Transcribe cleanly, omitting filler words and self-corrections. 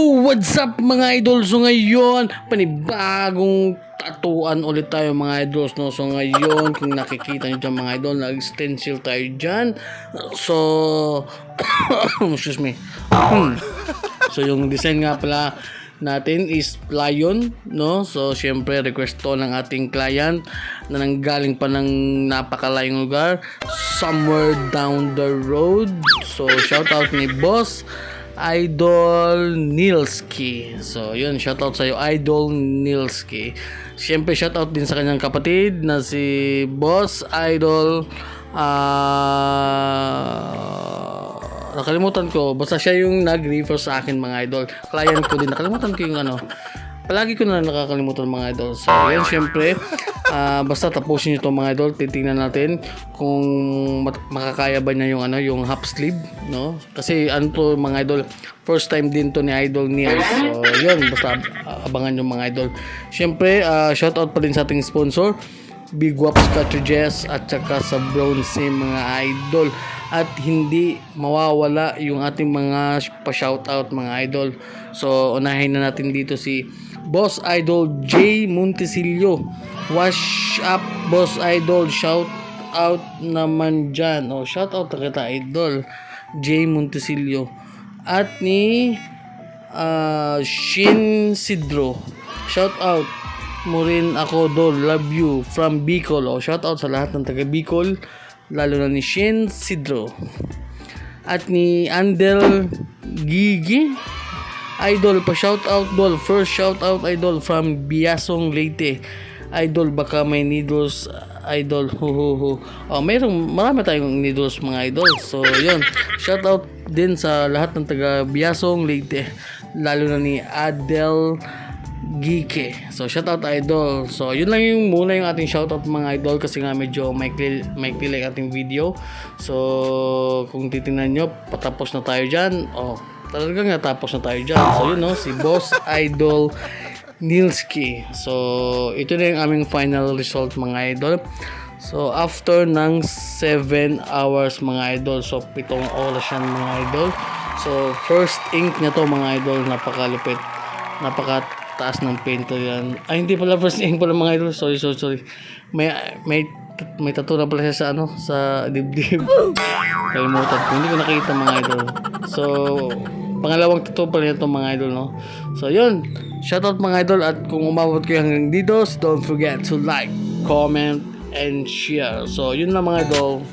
What's up mga idol? So ngayon, panibagong tatuan ulit tayo mga idols, no? So ngayon, kung nakikita nyo dyan mga idol, nag-stencil tayo dyan. So, excuse me. So yung design nga pala natin is lion, no? So syempre request to ng ating client na nanggaling pa ng napakalayong lugar, somewhere down the road. So shout out ni Boss Idol Nilski. So yun, shoutout sa'yo Idol Nilski. Siyempre shoutout din sa kanyang kapatid na si Boss Idol nakalimutan ko, basta siya yung nag-refer sa akin mga idol. Client ko din, nakalimutan ko yung ano, palagi ko na nakakalimutan mga idol. So yun, syempre basta tapusin nyo ito mga idol. Titingnan natin kung makakaya ba niya yung ano, yung half sleeve, no? Kasi ano to mga idol, first time din to ni Idol Neil. So yun, basta abangan yung mga idol. Syempre shoutout pa din sa ating sponsor Big Waps Cartridges at saka sa Bronze mga idol. At hindi mawawala yung ating mga pa-shoutout mga idol. So unahin na natin dito si Boss Idol J Montesilio. Wash up Boss Idol, shout out naman dyan. Shout out na kita idol J Montesilio. At ni Shin Sidro, shout out mo rin ako dol, love you from Bicol. Shout out sa lahat ng taga Bicol, lalo na ni Shin Sidro. At ni Andel Gigi idol, pa shout out dol, first shout out idol from Biasong Leyte idol. Baka may needles idol, marami tayong needles mga idol. So yun, shout out din sa lahat ng taga Biasong Leyte, lalo na ni Adel Gike. So shoutout idol. So yun lang yung muna yung ating shoutout mga idol, kasi nga medyo maikli like ating video. So kung titingnan nyo, patapos na tayo dyan. Talagang natapos na tayo dyan. So yun, no, si Boss Idol Nilski. So ito na yung aming final result mga idol. So after ng 7 hours mga idol, so 7 oras yan mga idol. So first ink na to mga idol, napakalupit, napakataas ng painter yan. Ay hindi pala first ink pala mga idol, sorry. May tattoo na pala siya sa ano, sa dibdib. Kalimutan ko, hindi ko nakita mga idol. So pangalawang tattoo pala ito mga idol, no. So yun, shoutout mga idol. At kung umabot kayo hanggang dito, don't forget to like, comment and share. So yun lang mga idol.